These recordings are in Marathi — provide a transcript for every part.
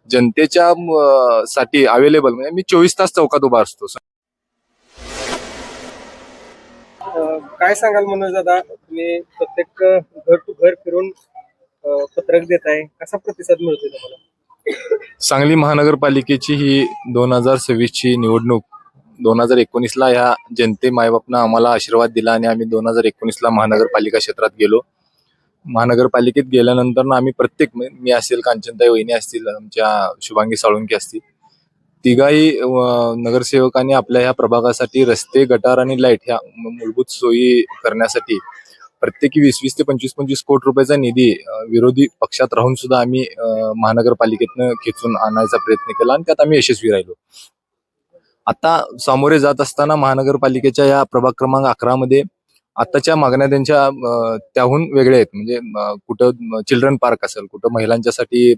जनतेच्या साठी अवेलेबल, म्हणजे मी 24 तास चौकात उभा असतो. काय सांगाल मनोज दादा, तुम्ही प्रत्येक घर टू घर फिरून पत्रक देताय, कसा प्रतिसाद मिळतोय तुम्हाला? सांगली महानगरपालिकेची ही 2026 ची निवडणूक 2019ला ह्या जनते मायबापनं आम्हाला आशीर्वाद दिला आणि आम्ही 2019ला महानगरपालिका क्षेत्रात गेलो. महानगरपालिकेत गेल्यानंतर आम्ही प्रत्येक, मी असेल, कांचनताई वहिनी असतील, आमच्या शुभांगी साळुंके असतील, तिघाही नगरसेवकांनी आपल्या ह्या प्रभागासाठी रस्ते, गटार आणि लाईट ह्या मूलभूत सोयी करण्यासाठी प्रत्येकी 20-20 ते 25-25 कोटी रुपयाचा निधी विरोधी पक्षात राहून सुद्धा आम्ही महानगरपालिकेतनं खेचून आणायचा प्रयत्न केला आणि त्यात आम्ही यशस्वी राहिलो. आता सामोरे जात असताना महानगरपालिकेच्या या प्रभाग क्रमांक 11 मध्ये आताच्या मागण्या त्यांच्या त्याहून वेगळ्या आहेत. म्हणजे कुठं चिल्ड्रन पार्क असेल, कुठं महिलांच्यासाठी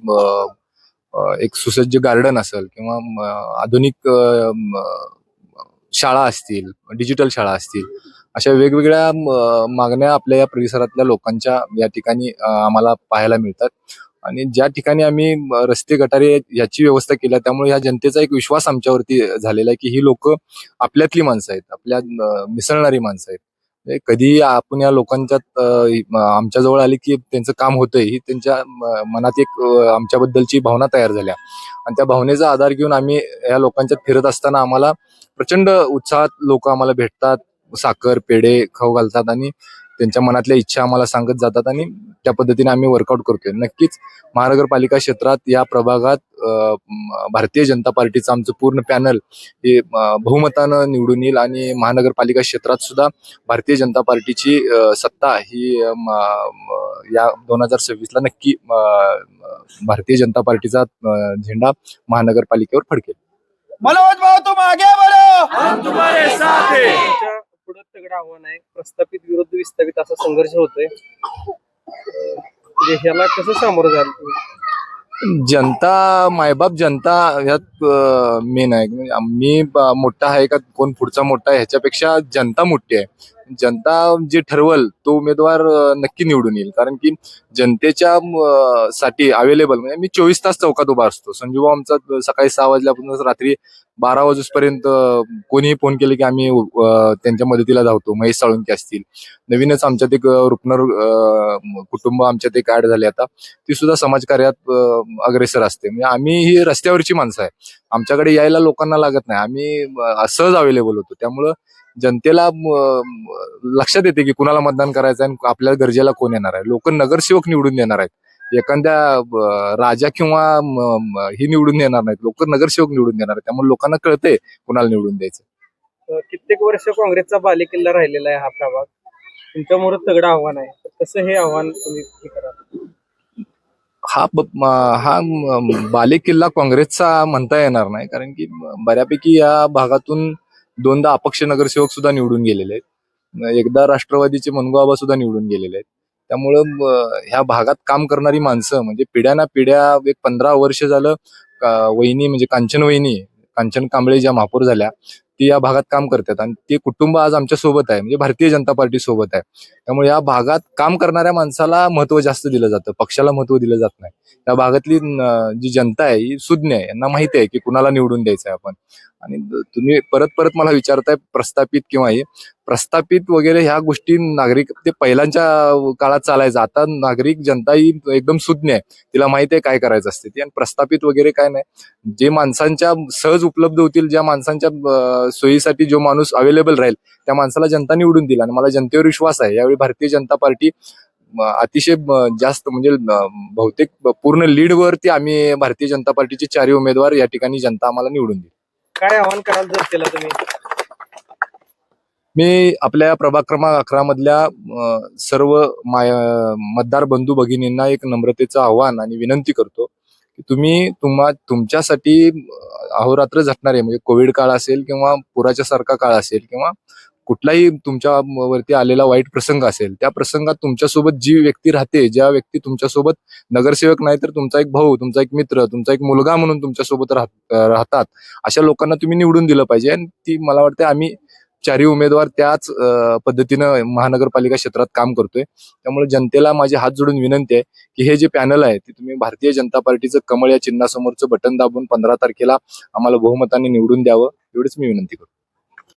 एक सुसज्ज गार्डन असेल, किंवा आधुनिक शाळा असतील, डिजिटल शाळा असतील, अशा वेगवेगळ्या मागण्या आपल्या या परिसरातल्या लोकांच्या या ठिकाणी आम्हाला पाहायला मिळतात. आणि ज्या ठिकाणी आम्ही रस्ते, गटारे याची व्यवस्था केल्या, त्यामुळे या जनतेचा एक विश्वास आमच्यावरती झालेला आहे की ही लोक आपल्यातली माणसं आहेत, आपल्या मिसळणारी माणसं आहेत. कधी आपण या लोकांच्यात आमच्याजवळ आले की त्यांचं काम होतंय, ही त्यांच्या मनात एक आमच्याबद्दलची भावना तयार झाल्या आणि त्या भावनेचा आधार घेऊन आम्ही या लोकांच्यात फिरत असताना आम्हाला प्रचंड उत्साहात लोक आम्हाला भेटतात, साखर, पेढे खाऊ घालतात आणि त्यांच्या मनातल्या इच्छा आम्हाला सांगत जातात आणि त्या पद्धतीने आम्ही वर्कआउट करतोय. नक्कीच महानगरपालिका क्षेत्रात या प्रभागात भारतीय जनता पार्टीचं आमचं पूर्ण पॅनल हे बहुमतानं निवडून येईल आणि महानगरपालिका क्षेत्रात सुद्धा भारतीय जनता पार्टीची सत्ता ही या 2026ला नक्की भारतीय जनता पार्टीचा झेंडा महानगरपालिकेवर फडकेल. मनोज भाऊ तुम आगे बढ़ो, हम तुम्हारे साथ हैं. पुढे तगडं आव्हान आहे, प्रस्थापित विरुद्ध विस्थापित असा संघर्ष होतोय. ह्याला कसं सामोरं जाल तुम्ही? जनता, मायबाप जनता ह्यात मेन आहे. मी मोठा आहे का कोण पुढचा मोठा आहे ह्याच्यापेक्षा जनता मोठी आहे. जनता जे ठरवल तो उमेदवार नक्की निवडून येईल, कारण की जनतेच्या साठी अवेलेबल, म्हणजे मी 24 तास चौकात उभा असतो. संजूभाऊ आमचा सकाळी 6 वाजल्यापासून रात्री 12 वाजेपर्यंत कोणीही फोन केले की आम्ही त्यांच्या मदतीला धावतो. महेश साळुंके असतील, नवीनच आमच्यात एक रुपनर कुटुंब आमच्यात एक ऍड झाले, आता ती सुद्धा समाजकार्यात अग्रेसर असते. म्हणजे आम्ही ही रस्त्यावरची माणसं आहे, आमच्याकडे यायला लोकांना लागत नाही, आम्ही सहज अवेलेबल होतो. त्यामुळं जनतेला लक्षात येते की कुणाला मतदान करायचं आणि आपल्या गरजेला कोण येणार आहे. लोक नगरसेवक निवडून देणार आहेत, एखाद्या राजा किंवा ही निवडून देणार नाहीत, लोक नगरसेवक निवडून देणार आहेत. त्यामुळे लोकांना कळतंय कुणाला निवडून द्यायचं. कित्येक वर्ष काँग्रेसचा बालेकिल्ला राहिलेला आहे हा प्रभाग, तुमच्यामुळे तगडं आव्हान आहे, कसं हे आव्हान तुम्ही कराल? हा बालेकिल्ला काँग्रेसचा म्हणता येणार नाही, कारण की बऱ्यापैकी या भागातून 2दा अपक्ष नगरसेवक सुद्धा निवडून गेलेले आहेत, एकदा राष्ट्रवादीचे मनगुआबा सुद्धा निवडून गेलेले आहेत. त्यामुळं ह्या भागात काम करणारी माणसं, म्हणजे पिढ्याना पिढ्या, एक 15 वर्ष झालं वहिनी, म्हणजे कांचन कांबळे ज्या महापौर झाल्या, ती या भागात काम करतात आणि ते कुटुंब आज आमच्या सोबत आहे, म्हणजे भारतीय जनता पार्टी सोबत आहे. त्यामुळे या भागात काम करणाऱ्या माणसाला महत्व जास्त दिलं जातं, पक्षाला महत्व दिलं जात नाही. या भागातली जी जनता आहे ही सुज्ञ आहे, यांना माहिती आहे की कुणाला निवडून द्यायचं आहे आपण. आणि तुम्ही परत परत मला विचारताय प्रस्थापित किंवा हे प्रस्थापित वगैरे ह्या गोष्टी नागरिक ते पहिल्यांच्या काळात चालायचं. आता नागरिक जनता ही एकदम सुज्ञ आहे, तिला माहिती आहे काय करायचं असते ती. आणि प्रस्थापित वगैरे काय नाही, जे माणसांच्या सहज उपलब्ध होतील, ज्या माणसांच्या सोयीसाठी जो माणूस अवेलेबल राहील त्या माणसाला जनता निवडून दिला. आणि मला जनतेवर विश्वास आहे, यावेळी भारतीय जनता पार्टी अतिशय जास्त, म्हणजे बहुतेक पूर्ण लीड वरती आम्ही भारतीय जनता पार्टीचे 4 उमेदवार या ठिकाणी जनता आम्हाला निवडून देईल. काय आव्हान कराल जर केलं तुम्ही? मी आपल्या प्रभाग क्रमांक 11 मधल्या सर्व मतदार बंधू भगिनींना एक नम्रतेचं आव्हान आणि विनंती करतो की तुम्ही तुमच्यासाठी अहोरात्र झटणारे, म्हणजे कोविड काळ असेल किंवा पुराच्या सारखा काळ असेल किंवा कुठलाही तुमच्या वरती आलेला वाईट प्रसंग असेल, त्या प्रसंगात तुमच्यासोबत जी व्यक्ती राहते, ज्या व्यक्ती तुमच्यासोबत नगरसेवक नाही तर तुमचा एक भाऊ, तुमचा एक मित्र, तुमचा एक मुलगा म्हणून तुमच्यासोबत राहतात, अशा लोकांना तुम्ही निवडून दिलं पाहिजे. आणि ती मला वाटतं आम्ही चारही उमेदवार त्याच पद्धतीनं महानगरपालिका क्षेत्रात काम करतोय. त्यामुळे जनतेला माझी हात जोडून विनंती आहे की हे जे पॅनल आहे ते तुम्ही भारतीय जनता पार्टीचं कमळ या चिन्हासमोरचं बटन दाबून 15 तारखेला आम्हाला बहुमताने निवडून द्यावं, एवढीच मी विनंती करतो.